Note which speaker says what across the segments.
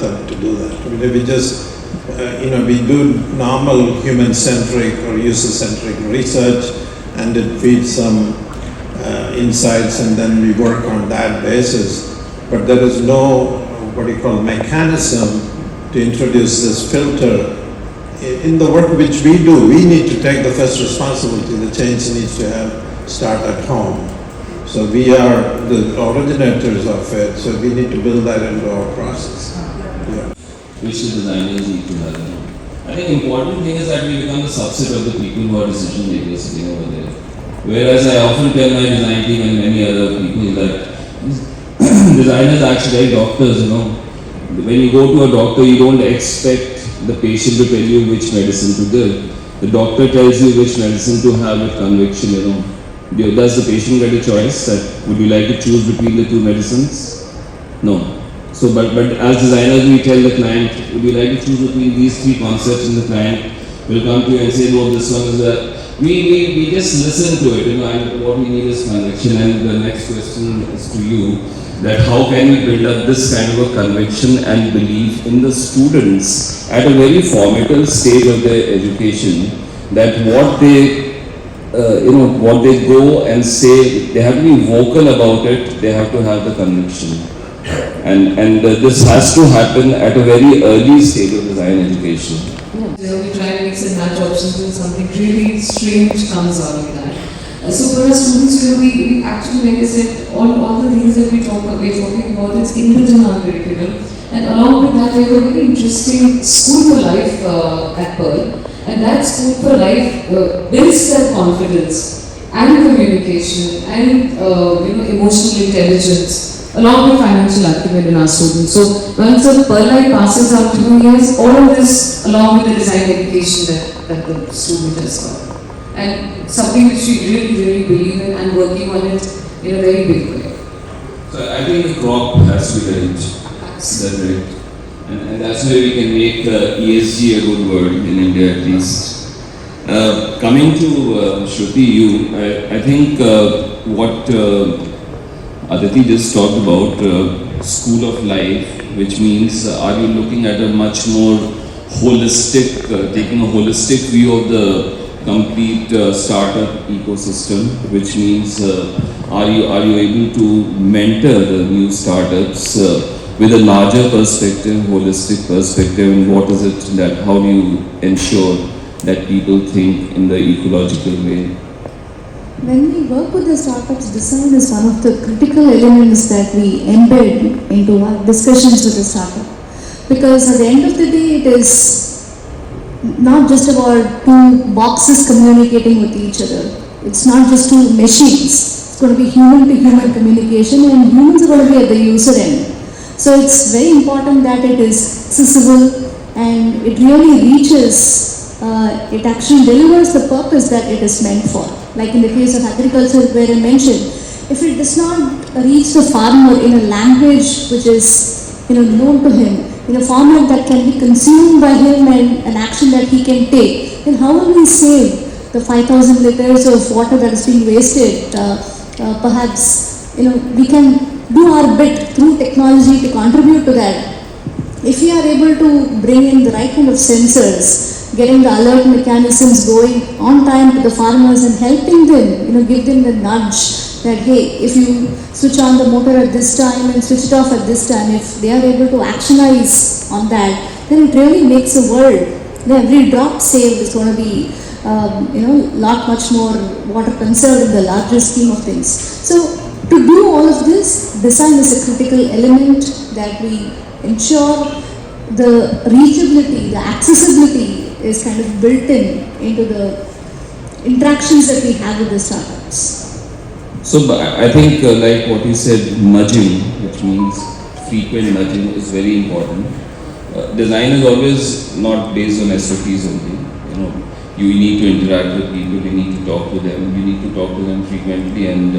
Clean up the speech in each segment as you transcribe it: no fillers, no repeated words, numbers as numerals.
Speaker 1: method to do that. I mean, if we just, we do normal human-centric or user-centric research, and it feeds some insights, and then we work on that basis. But there is no, mechanism to introduce this filter. In the work which we do, we need to take the first responsibility. The change needs to start at home. So we are the originators of it, so we need to build that into our process. Yeah.
Speaker 2: Which the designers need to have. I think important thing is that we become the subset of the people who are decision makers sitting over there. Whereas I often tell my design team and many other people that designers are actually like doctors, When you go to a doctor, you don't expect the patient to tell you which medicine to give. The doctor tells you which medicine to have with conviction, Does the patient get a choice that would you like to choose between the two medicines? No. So, but as designers, we tell the client, would you like to choose between these three concepts, and the client will come to you and say, no, this one is the. We just listen to it, and what we need is conviction. And the next question is to you, that how can we build up this kind of a conviction and belief in the students at a very formative stage of their education, that what they what they go and say, they have to be vocal about it, they have to have the conviction. And this has to happen at a very early stage of design education.
Speaker 3: We try to mix and match options and something really strange comes out of that. So for our students, we actually, like I said, all the things that we're talking about is inbuilt in our curriculum. And along with that, we have a very interesting School for Life at Pearl. And that School for Life builds self-confidence and communication and emotional intelligence along with financial acumen in our students. So once a Pearl Life passes out, he has all of this along with the design education that the student has got. And something which we really believe in and working on it in a very big way.
Speaker 2: So I think the crop has to be the rich. That's right. And that's where we can make ESG a good word in India at least. Coming to Shruti, I think what Aditi just talked about, School of Life, which means are you looking at a much more holistic, taking a holistic view of the complete startup ecosystem, which means are you able to mentor the new startups with a larger perspective, holistic perspective, and what is it that, how do you ensure that people think in the ecological way?
Speaker 4: When we work with the startups, design is one of the critical elements that we embed into our discussions with the startup. Because at the end of the day, it is not just about two boxes communicating with each other. It's not just two machines. It's going to be human-to-human communication, and humans are going to be at the user end. So it's very important that it is accessible and it really reaches, it actually delivers the purpose that it is meant for. Like in the case of agriculture where I mentioned, if it does not reach the farmer in a language which is known to him, in a format that can be consumed by him and an action that he can take, then how will we save the 5,000 liters of water that is being wasted? Perhaps we can do our bit through technology to contribute to that. If we are able to bring in the right kind of sensors, getting the alert mechanisms going on time to the farmers and helping them, give them the nudge that, hey, if you switch on the motor at this time and switch it off at this time, if they are able to actionize on that, then it really makes a world. Every drop saved is going to be, lot much more water conserved in the larger scheme of things. So to do all of this, design is a critical element that we ensure the reachability, the accessibility is kind of built into the interactions that we have with the startups.
Speaker 2: So I think like what you said, nudging, which means frequent nudging, is very important. Design is always not based on SOPs only. You need to interact with people, you need to talk to them, you need to talk to them frequently, and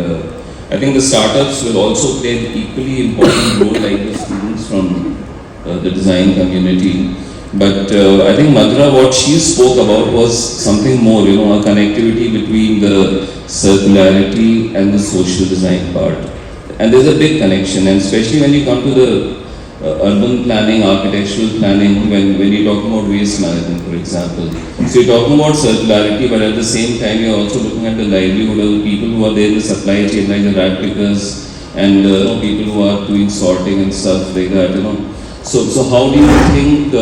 Speaker 2: I think the startups will also play an equally important role like the students from the design community. But I think Madhura, what she spoke about was something more, a connectivity between the circularity and the social design part. And there's a big connection, and especially when you come to the urban planning, architectural planning, when you're talking about waste management, for example. So you're talking about circularity, but at the same time, you're also looking at the livelihood of the people who are there in the supply chain, like the rat pickers and people who are doing sorting and stuff like that. So how do you think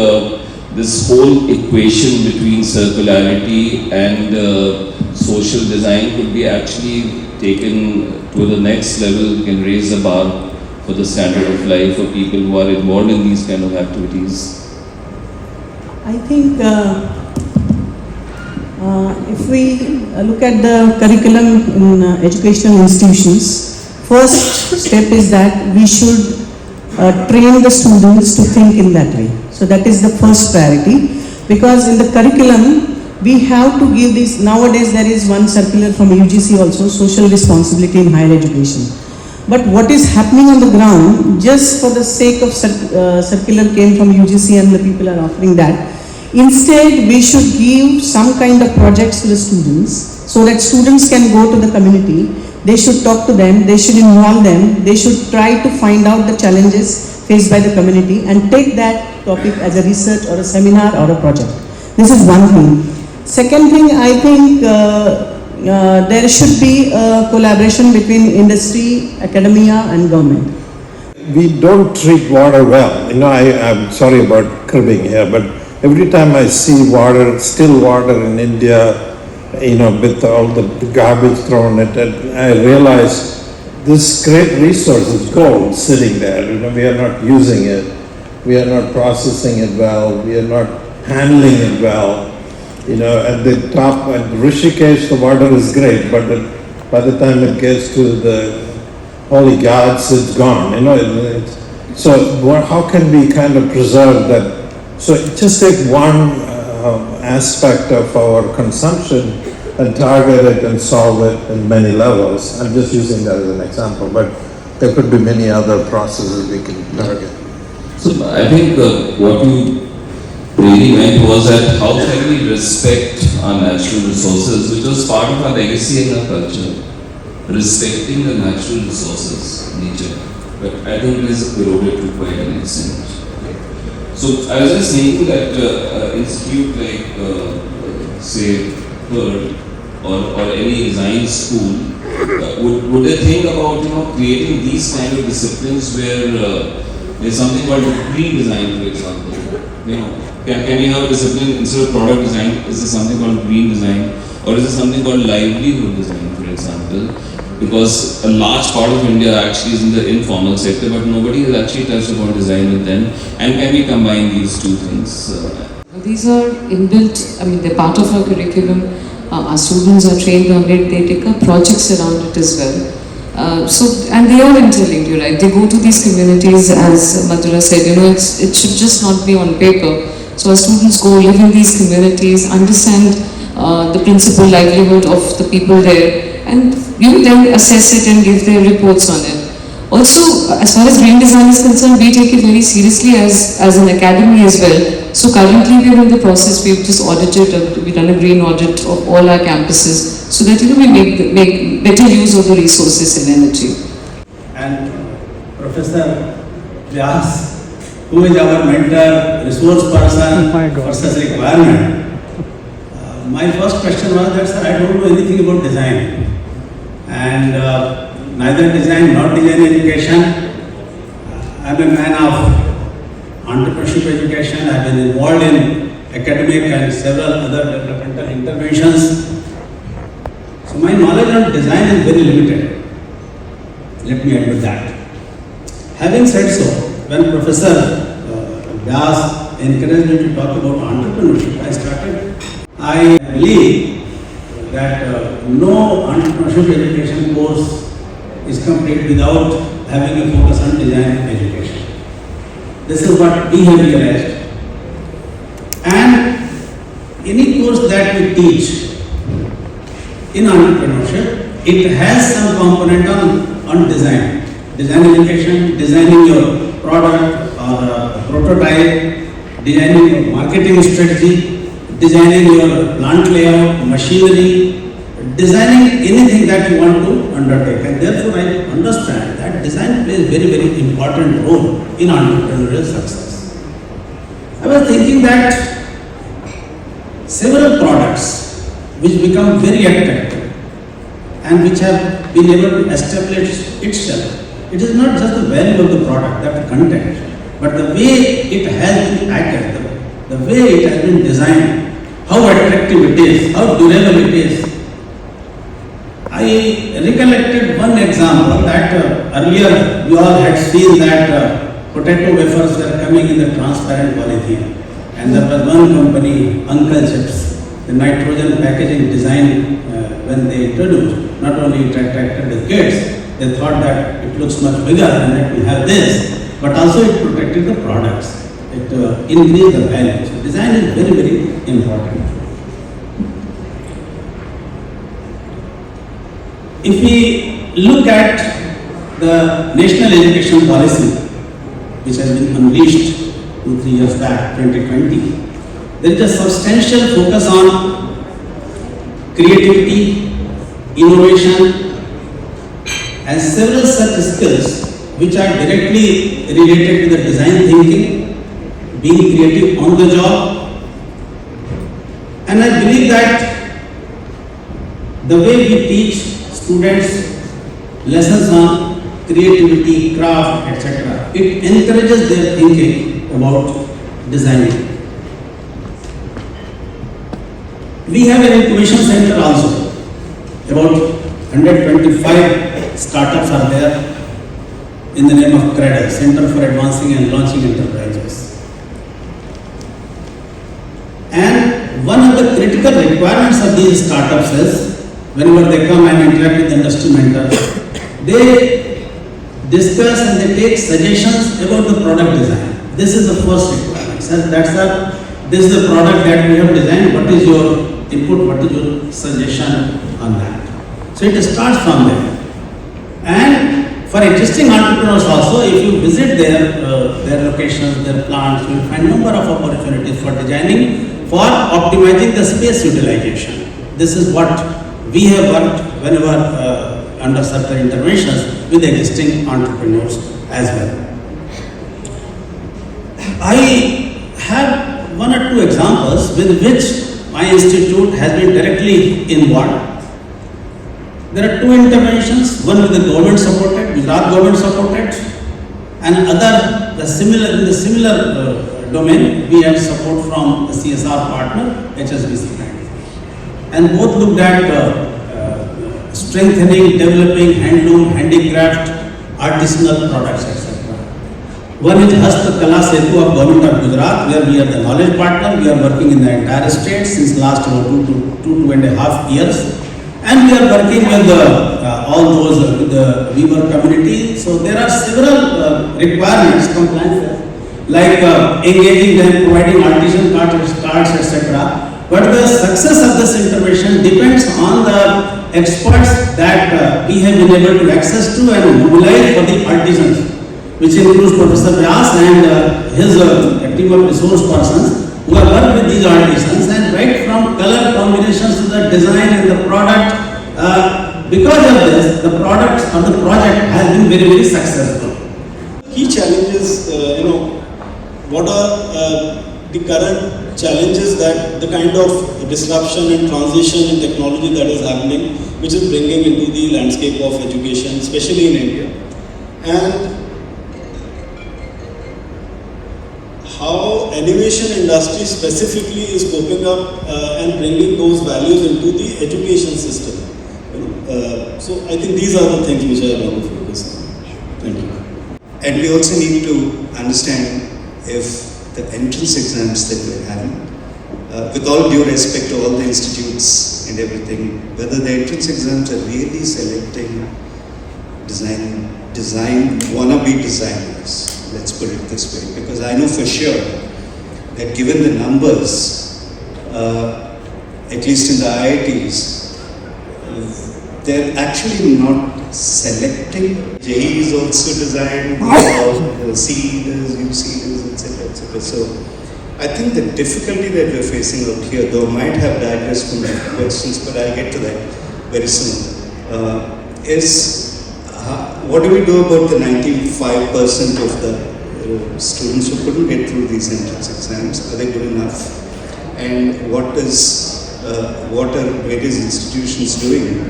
Speaker 2: this whole equation between circularity and social design could be actually taken to the next level? We can raise the bar for the standard of life for people who are involved in these kind of activities.
Speaker 5: I think if we look at the curriculum in educational institutions, first step is that we should train the students to think in that way. So that is the first priority, because in the curriculum we have to give this. Nowadays there is one circular from UGC also, social responsibility in higher education. But what is happening on the ground, just for the sake of circular came from UGC and the people are offering that, instead we should give some kind of projects to the students so that students can go to the community, they should talk to them, they should involve them, they should try to find out the challenges faced by the community and take that topic as a research or a seminar or a project. This is one thing. Second thing, I think there should be a collaboration between industry, academia and government.
Speaker 1: We don't treat water well. I'm sorry about cribbing here, but every time I see water, still water in India, with all the garbage thrown at it, I realize this great resource is gold sitting there. We are not using it. We are not processing it well. We are not handling it well. At the top, at Rishikesh, the water is great, but by the time it gets to the holy gods, it's gone. So how can we kind of preserve that? So just take one aspect of our consumption and target it and solve it in many levels. I'm just using that as an example, but there could be many other processes we can target.
Speaker 2: So I think what you really meant was that how can we respect our natural resources, which was part of our legacy and our culture, respecting the natural resources, nature. But I think it is eroded to quite an extent. So I was just thinking that institute like say Third or any design school would they think about creating these kind of disciplines where there's something called green design, for example. Can you have a discipline instead of product design? Is there something called green design, or is there something called livelihood design, for example? Because a large part of India actually is in the informal sector, but nobody has actually touched upon design with them. And can we combine these two things?
Speaker 3: These are inbuilt, they're part of our curriculum. Our students are trained on it, they take up projects around it as well. And they are interlinked, you're right. They go to these communities, as Madhura said, it should just not be on paper. So our students go live in these communities, understand the principal livelihood of the people there, and then assess it and give their reports on it. Also, as far as green design is concerned, we take it very seriously as an academy as well. So currently we are in the process, we've just audited, we've done a green audit of all our campuses so that we make better use of the resources and energy.
Speaker 6: And Professor Vyas, who is our mentor, resource person for such requirement. My first question was that, sir, I don't know anything about design. And neither design nor design education. I'm a man of entrepreneurship education. I've been involved in academic and several other developmental interventions. So my knowledge on design is very limited. Let me admit that. Having said so, when Professor Vyas encouraged me to talk about entrepreneurship, I believe that no entrepreneurship education course is complete without having a focus on design education. This is what we have realized. And any course that we teach in entrepreneurship, it has some component on design. Design education, designing your product or prototype, designing your marketing strategy, designing your plant layout, machinery, designing anything that you want to undertake. And therefore I understand that design plays very, very important role in entrepreneurial success. I was thinking that several products which become very attractive and which have been able to establish itself, it is not just the value of the product, that content, but the way it has been packaged, the way it has been designed, how attractive it is, how durable it is. I recollected one example that earlier we all had seen that potato wafers were coming in the transparent polythene, and there was one company, Uncle Chips, the nitrogen packaging design when they introduced, not only it attracted the kids, they thought that it looks much bigger and that we have this, but also it protected the products, it increased the value. So design is very, very important. If we look at the national education policy, which has been unleashed 2-3 years back, 2020, there is a substantial focus on creativity, innovation, and several such skills which are directly related to the design thinking, being creative on the job. And I believe that the way we teach students lessons on creativity, craft, etc., it encourages their thinking about designing. We have an incubation center also. About 125 startups are there in the name of CREDL, Center for Advancing and Launching Enterprises. And one of the critical requirements of these startups is, whenever they come and interact with the industry mentors, they discuss and they take suggestions about the product design. This is the first requirement. So this is the product that we have designed. What is your input? What is your suggestion on that? So it starts from there. And for existing entrepreneurs also, if you visit their locations, their plants, you will find a number of opportunities for designing, for optimizing the space utilization. This is what we have worked whenever under certain interventions with existing entrepreneurs as well. I have one or two examples with which my institute has been directly involved. There are two interventions, one with the government supported, Gujarat government supported, and other in the similar domain we had support from the CSR partner, HSBC Bank. And both looked at strengthening, developing handloom, handicraft, artisanal products, etc. One is Hastakala Setu of Government of Gujarat, where we are the knowledge partner. We are working in the entire state since last 2.5 years. And we are working with all those with the weaver community. So there are several requirements, compliance, like engaging them, providing artisan cards, etc. But the success of this intervention depends on the experts that we have been able to access to and mobilize for the artisans, which includes Professor Vyas and his team of resource persons who have worked with these artisans, and right from color combinations to the design and the product. Because of this, the product or the project has been very, very successful.
Speaker 7: Key challenges, what are the current challenges that the kind of disruption and transition in technology that is happening, which is bringing into the landscape of education, especially in India, and how animation industry specifically is coping up and bringing those values into the education system. So I think these are the things which I want to focus on. Thank you.
Speaker 8: And we also need to understand if the entrance exams that we're having, with all due respect to all the institutes and everything, whether the entrance exams are really selecting design wannabe designers, let's put it this way, because I know for sure that given the numbers, at least in the IITs, they're actually not selecting. JEE is also designed, all CE leaders, UC leaders, etc., etc. So I think the difficulty that we're facing out here, though might have digressed from the questions, but I'll get to that very soon, is what do we do about the 95% of the students who couldn't get through these entrance exams? Are they good enough? And what are various institutions doing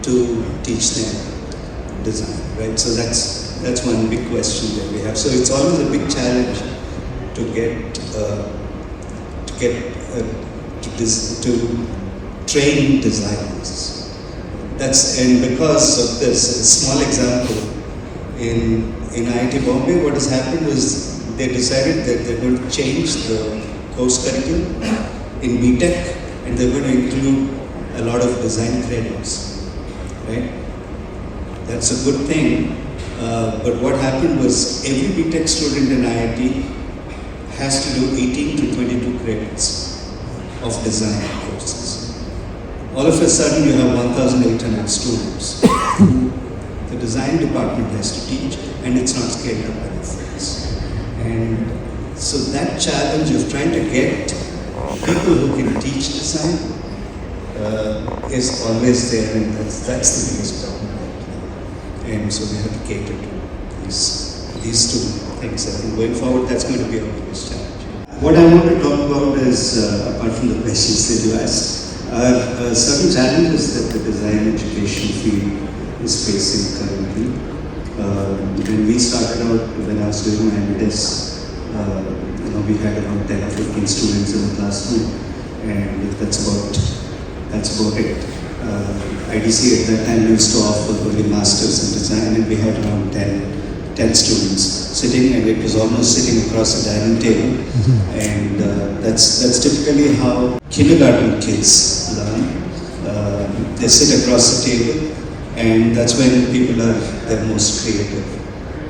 Speaker 8: to teach them design, right? So that's one big question that we have. So it's always a big challenge to train designers. And because of this, a small example, in IIT Bombay, what has happened is they decided that they're going to change the course curriculum in BTech, and they're going to include a lot of design credits, right? That's a good thing, but what happened was every BTech student in IIT has to do 18 to 22 credits of design courses. All of a sudden you have 1,800 students who the design department has to teach, and it's not scaled up by the friends. And so that challenge of trying to get people who can teach design is always there, and that's the biggest problem right now. And so we have to cater to these two things. I think going forward, that's going to be our biggest challenge. What I want to talk about is, apart from the questions that you asked, are certain challenges that the design education field is facing currently. When we started out, when I was doing my MDes, we had around 10 or 15 students in the classroom, and that's about it. IDC at that time used to offer only masters in design, and we had around 10 students sitting, and it was almost sitting across a dining table. And that's typically how kindergarten kids learn. They sit across the table, and that's when people are their most creative.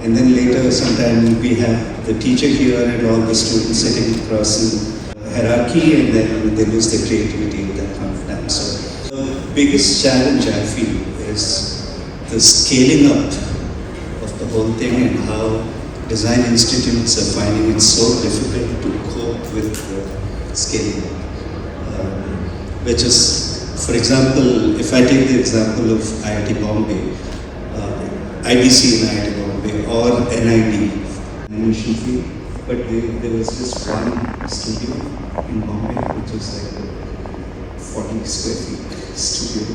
Speaker 8: And then later, sometime we have the teacher here and all the students sitting across in hierarchy, and then they lose their creativity at that point of time. So the biggest challenge I feel is the scaling up of the whole thing, and how design institutes are finding it so difficult to cope with scaling up. Which is, for example, if I take the example of IIT Bombay, IDC in IIT Bombay, or NID, animation field, but there was just one studio in Bombay, which was like a 40 square feet studio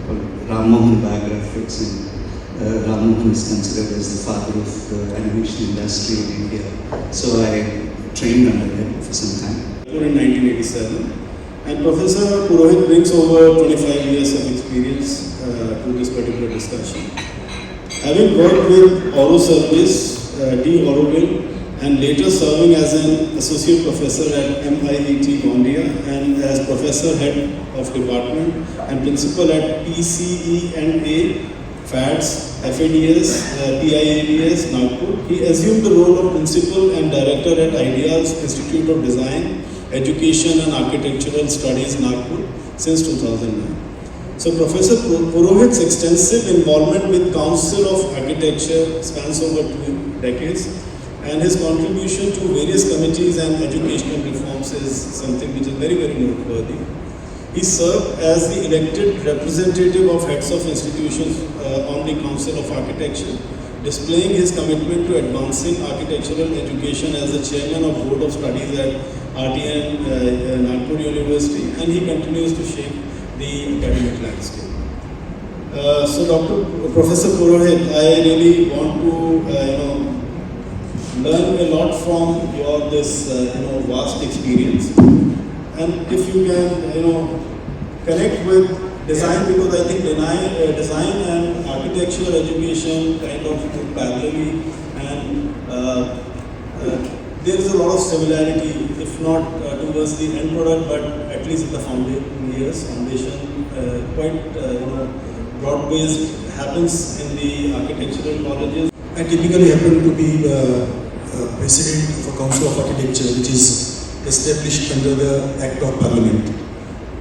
Speaker 8: called Ram Mohan Biographics, and Ram Mohan is considered as the father of the animation industry in India. So I trained under him for some time.
Speaker 7: In 1987, and Professor Purohit brings over 25 years of experience to this particular discussion. Having worked with Oro Service, D. Auroville, and later serving as an associate professor at MIET Gondia and as professor head of department and principal at PCE&A, FADS, FADS, PIADS, Nagpur, he assumed the role of principal and director at IDEA's Institute of Design, Education and Architectural Studies, Nagpur, since 2009. So Professor Purohit's extensive involvement with Council of Architecture spans over 2 decades, and his contribution to various committees and educational reforms is something which is very, very noteworthy. He served as the elected representative of heads of institutions on the Council of Architecture, displaying his commitment to advancing architectural education as the chairman of Board of Studies at RTN Nagpur University, and he continues to shape the academic landscape. So Professor Purohit, I really want to learn a lot from your vast experience, and if you can connect with design, because I think design and architectural education kind of parallelly, and there is a lot of similarity, if not towards the end product, but at least in the foundation, quite broad-based happens in the architectural colleges.
Speaker 9: I typically happen to be president of a Council of Architecture, which is established under the Act of Parliament,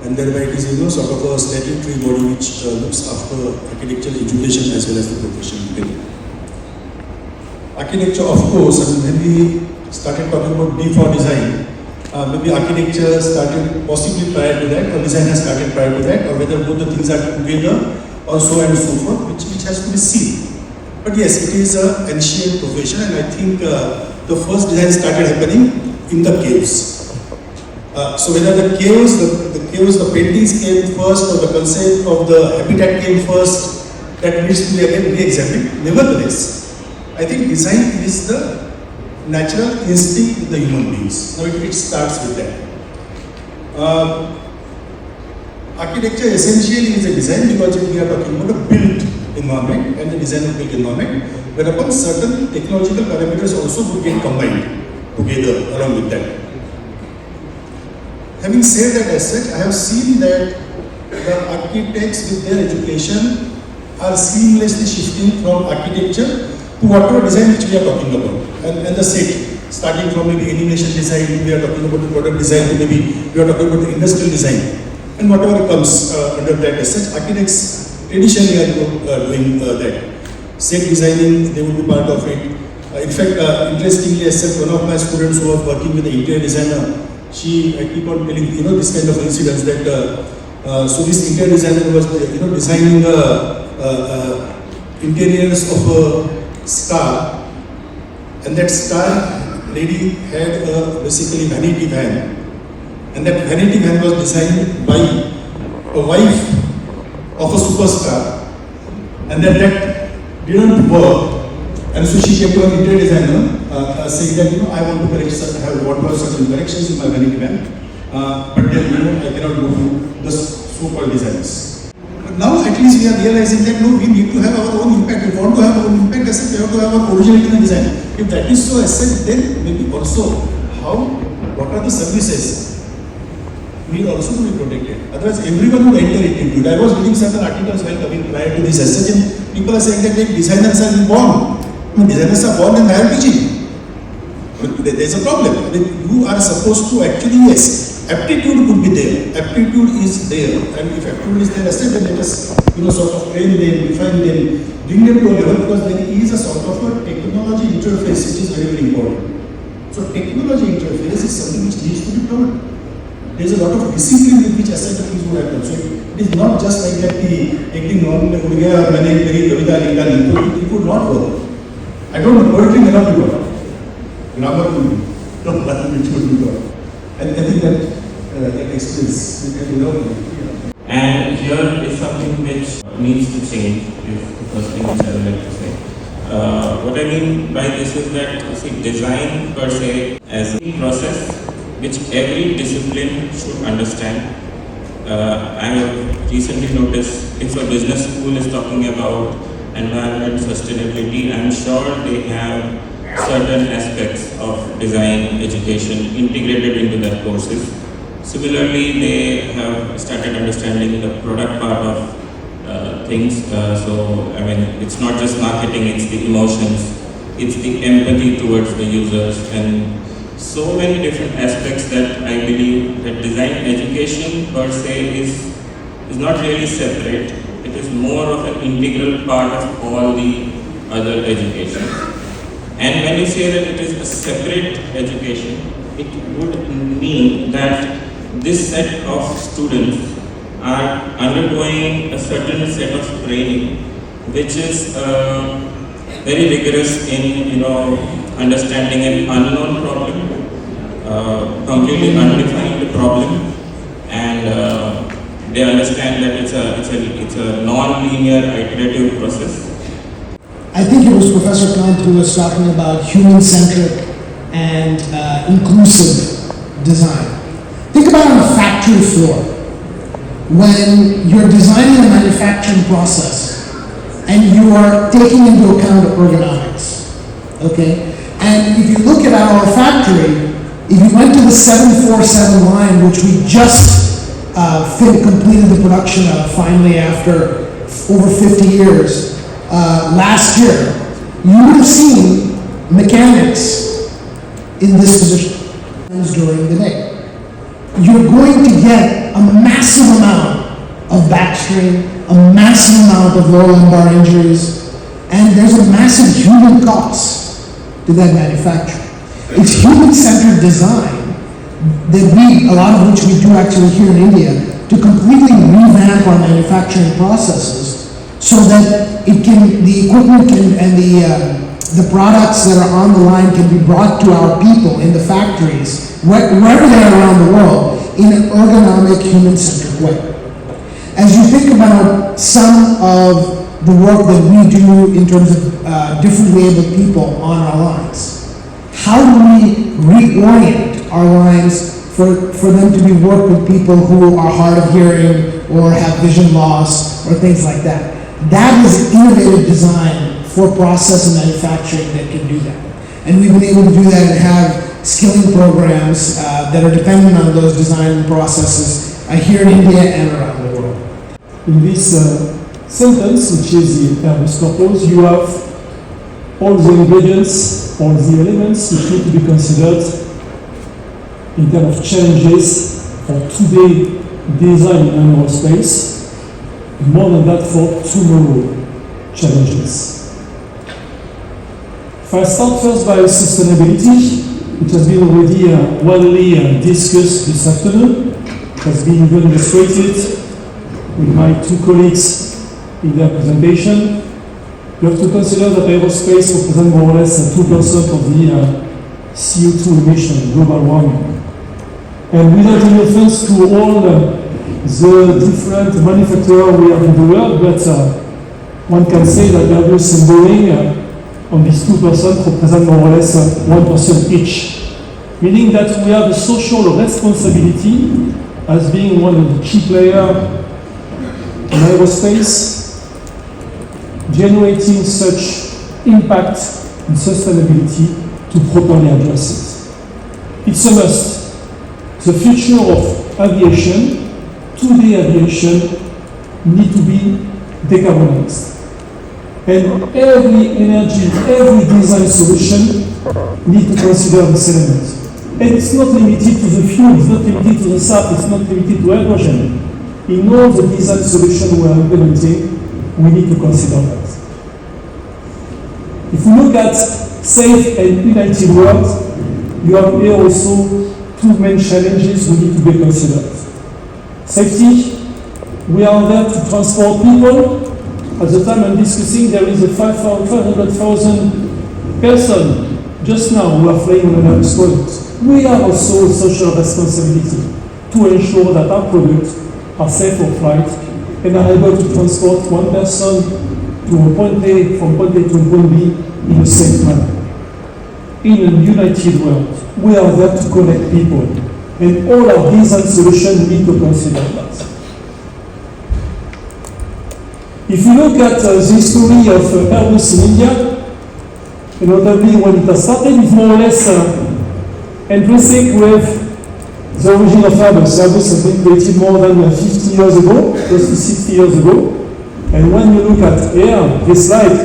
Speaker 9: and thereby it is sort of a statutory body which looks after architectural education as well as the profession. Architecture, of course, when we started talking about D for design, maybe architecture started possibly prior to that, or design has started prior to that, or whether both the things are together, or so and so forth, which has to be seen. But yes, it is an ancient profession, and I think the first design started happening in the caves. So whether the paintings came first, or the concept of the habitat came first, that needs to be again re-examined. Nevertheless, I think design is the natural instinct in the human beings. Now it starts with that. Architecture essentially is a design, because we are talking about a built environment and the design of built environment, whereupon certain technological parameters also would get combined together along with that. Having said that, as such, I have seen that the architects with their education are seamlessly shifting from architecture to whatever design which we are talking about, and the set, starting from maybe animation design, we are talking about the product design, to maybe we are talking about the industrial design, and whatever comes under that. As such, architects traditionally are doing that. Set designing, they will be part of it. In fact, interestingly, as such, one of my students who was working with the interior designer, I keep on telling this kind of incidents that so this interior designer was designing interiors of a star, and that star lady had basically vanity van, and that vanity van was designed by a wife of a superstar, and that didn't work. And so she came to an interior designer saying that I want to have certain corrections in my vanity van, but then I cannot go to the so-called designs. But now at least we are realizing that no, we need to have our own impact. If we want to have our own impact, as we have to have our originality in the design. If that is so, as such, then maybe also what are the services need also to be protected. Otherwise, everyone would enter into it. I was reading certain articles while coming prior to this, as such, and people are saying that designers are born. Designers are born and they are teaching. There's a problem. You are supposed to actually, yes, aptitude could be there. Aptitude is there, and if aptitude is there, then let us sort of train them, define them, bring them to a level, because there is a sort of a technology interface which is very, very important. So technology interface is something which needs to be taught. There's a lot of discipline with which asset things would happen. So it is not just like that acting normal it would not work. I don't know, poetry may not be taught. Grammar will be taught, language will be taught. And I think that experience you can learn.
Speaker 10: And here is something which needs to change, is the first thing which I would like to say. What I mean by this is that, design per se as a process which every discipline should understand. I have recently noticed if a business school is talking about environment sustainability, I'm sure they have certain aspects of design education integrated into their courses. Similarly, they have started understanding the product part of things. So, it's not just marketing, it's the emotions, it's the empathy towards the users, and so many different aspects that I believe that design education per se is not really separate. It is more of an integral part of all the other education. And when you say that it is a separate education, it would mean that this set of students are undergoing a certain set of training, which is very rigorous in understanding an unknown problem, completely undefined problem, and they understand that it's a non-linear iterative process.
Speaker 11: I think it was Professor Kant who was talking about human-centric and inclusive design. Think about on a factory floor, when you're designing a manufacturing process and you are taking into account ergonomics, okay? And if you look at our factory, if you went to the 747 line, which we just completed the production of finally after over 50 years, last year, you would have seen mechanics in this position during the day. You're going to get a massive amount of back strain, a massive amount of lower lumbar injuries, and there's a massive human cost to that manufacturing. It's human-centered design that a lot of which we do actually here in India, to completely revamp our manufacturing processes so that it can, the equipment can, and the products that are on the line can be brought to our people in the factories, wherever they are around the world, in an ergonomic, human-centric way. As you think about some of the work that we do in terms of differently abled people on our lines, how do we reorient our lines for them to be worked with people who are hard of hearing or have vision loss or things like that? That is innovative design for process and manufacturing that can do that. And we've been able to do that and have skilling programs that are dependent on those design processes here in India and around the world.
Speaker 12: In this sentence, which is the Airbus purpose, you have all the ingredients, all the elements which need to be considered in terms of challenges for today design in aerospace, more than that for tomorrow challenges. If I start first by sustainability, it has been already widely discussed this afternoon. It has been even illustrated with my two colleagues in their presentation. You have to consider that aerospace represents more or less 2% of the CO2 emission, global warming. And without any offense to all the different manufacturers we have in the world, but one can say that Airbus and Boeing on this 2% represent more or less 1% each. Meaning that we have a social responsibility as being one of the key players in aerospace, generating such impact and sustainability to properly address it. It's a must. The future of aviation, today aviation, need to be decarbonized. And every energy, every design solution need to consider this element. And it's not limited to the fuel, it's not limited to the SAF, it's not limited to hydrogen. In all the design solutions we are implementing, we need to consider that. If we look at safe and united world, you have here also two main challenges we need to be considered. Safety, we are there to transport people. At the time I'm discussing, there is a 500,000 person just now who are flying on an Airbus product. We have also a social responsibility to ensure that our products are safe for flight and are able to transport one person to a point A, from point A to point B in a safe manner. In a united world, we are there to connect people, and all our design solutions need to consider that. If you look at the history of Airbus in India, and notably when it has started, it's more or less intrinsic with the origin of Airbus. Airbus has been created more than 50 years ago, close to 60 years ago. And when you look at here, this slide,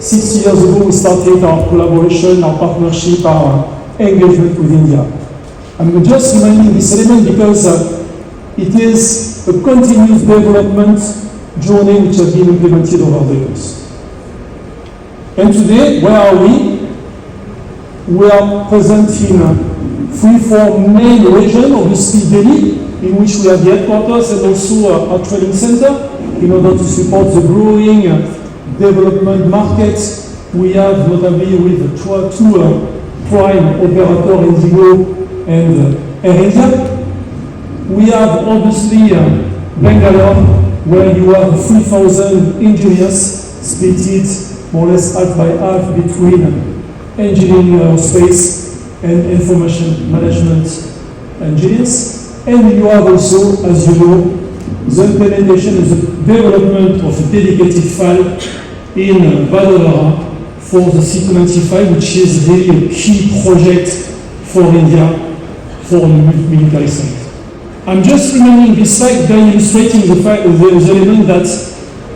Speaker 12: 60 years ago we started our collaboration, our partnership, our engagement with India. I'm just reminding this element because it is a continuous development journey which has been implemented over the years. And today, where are we? We are present in 3-4 main regions, obviously Delhi, in which we have the headquarters and also our training center, in order to support the growing development markets. We have notably with two prime operator Indigo and Air India. We have obviously Bangalore, where you have 3,000 engineers split more or less half by half between engineering space and information management engineers. And you have also, as you know, the implementation and the development of a dedicated file in Vadodara for the C-25, which is really a key project for India for the military side. I'm just reminding this fact by illustrating the fact of the element that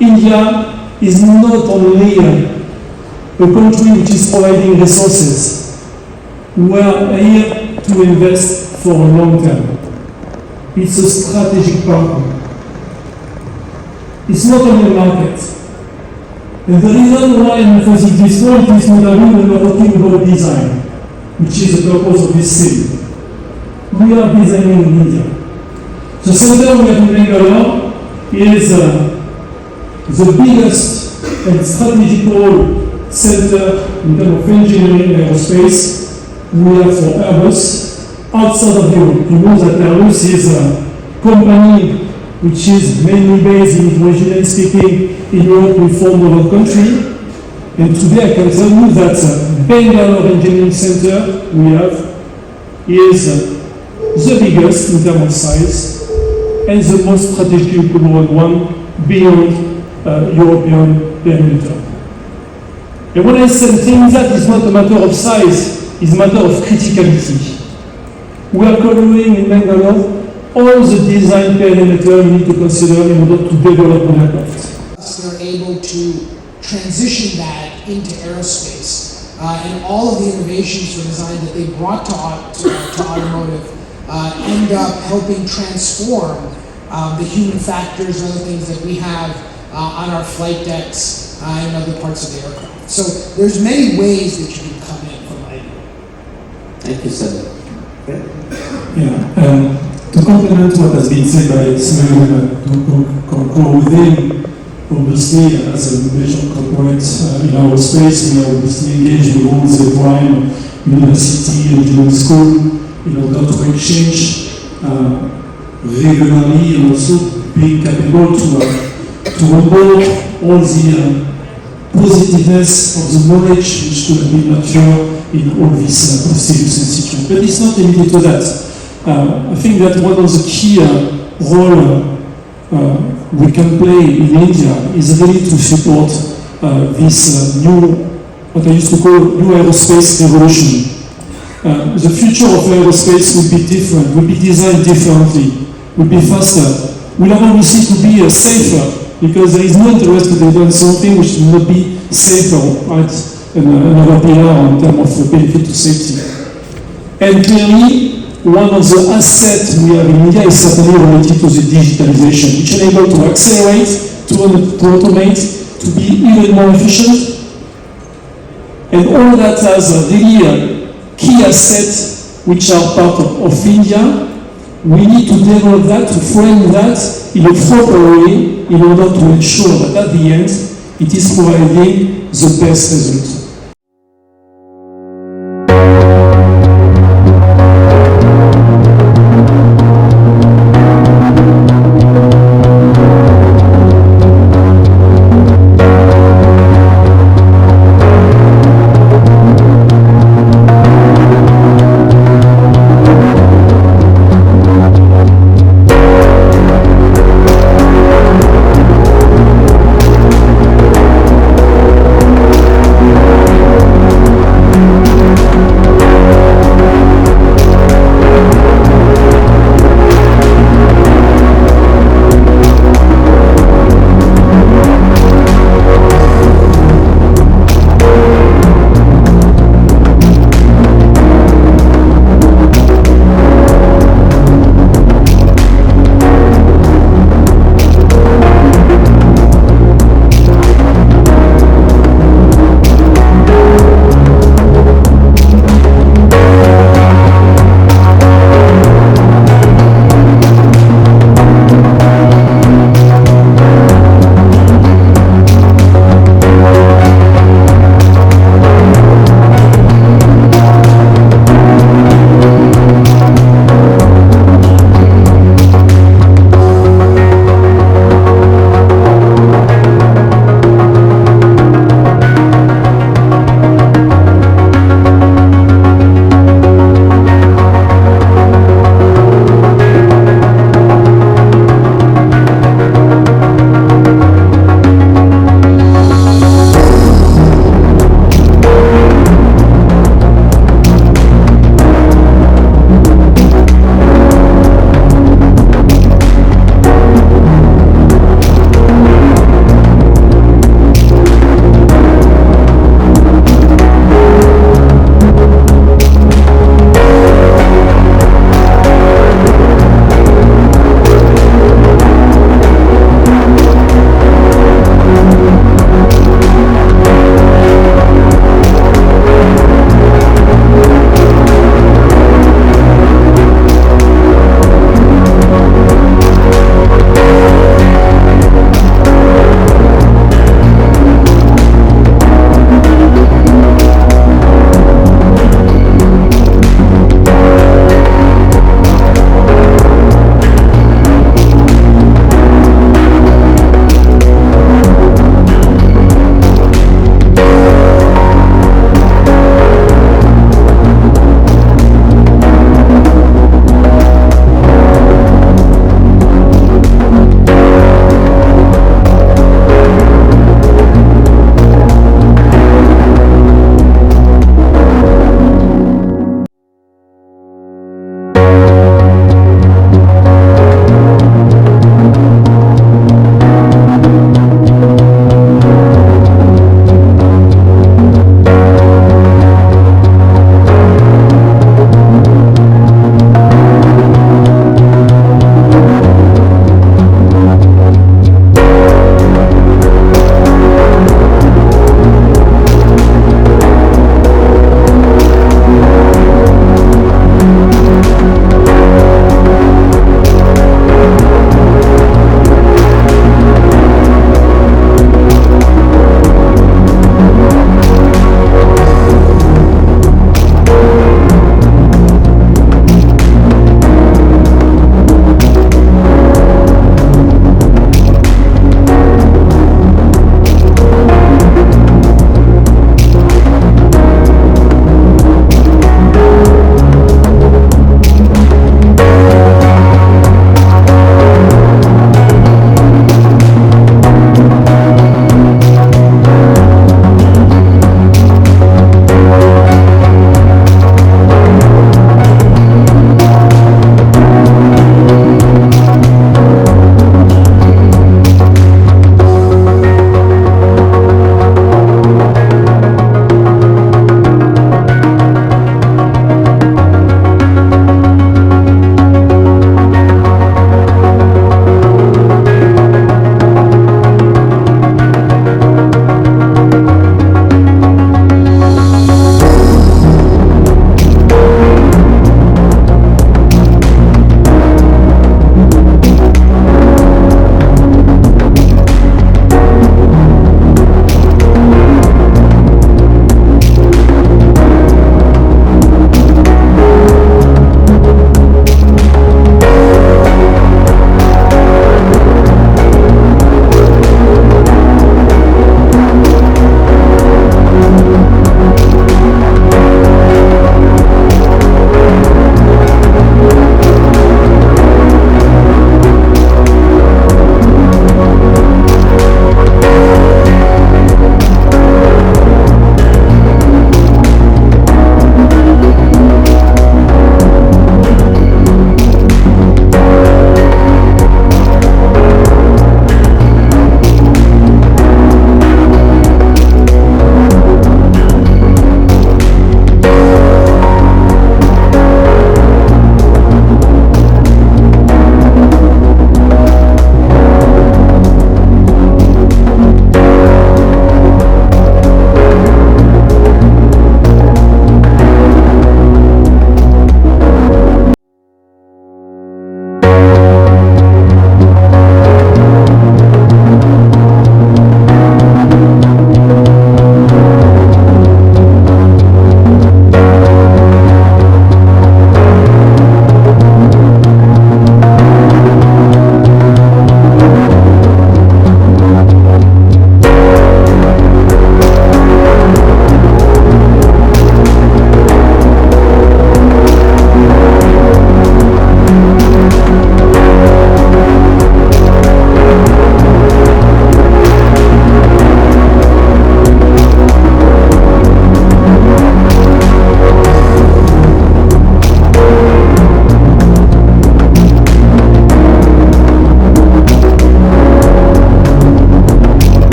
Speaker 12: India is not only a country which is providing resources. We are here to invest for a long term. It's a strategic partner. It's not only a market. And the reason why I'm emphasizing this point is not only when we're talking about design, which is the purpose of this city. We are designing in India. The center we have in Bangalore is the biggest and strategical center in terms of engineering and aerospace we have for Airbus outside of Europe. You know that Airbus is a company which is mainly based, in regionally speaking, in Europe with 4 other countries. And today I can tell you that Bangalore Engineering Center we have is the biggest in terms of size and the most strategically one beyond European perimeter. And when I say that it's not a matter of size, it's a matter of criticality. We are covering in Bangalore all the design perimeter we need to consider in order to develop an aircraft.
Speaker 11: They're able to transition that into aerospace, and all of the innovations for design that they brought to automotive end up helping transform the human factors and other things that we have on our flight decks and other parts of the aircraft. So there's many ways that you can come in from idea.
Speaker 13: Thank you, sir.
Speaker 12: Yeah, to complement what has been said by Samuel, to concur with him, obviously, as a major corporate in our space, we are obviously engaged with all the prime university and engineering school in order to exchange regularly and also being capable to onboard all the positiveness of the knowledge which could have been nurtured in all these prestigious institutions. But it's not limited to that. I think that one of the key role we can play in India is really to support this new, what I used to call new aerospace revolution. The future of aerospace will be different, will be designed differently, will be faster. We don't obviously to be safer, because there is no interest to develop something which will not be safer, right? Another pillar in terms of benefit to safety. And clearly, one of the assets we have in India is certainly related to the digitalization, which enables to accelerate, to automate, to be even more efficient. And all that has really key assets which are part of India. We need to develop that, to frame that in a proper way in order to ensure that at the end it is providing the best result.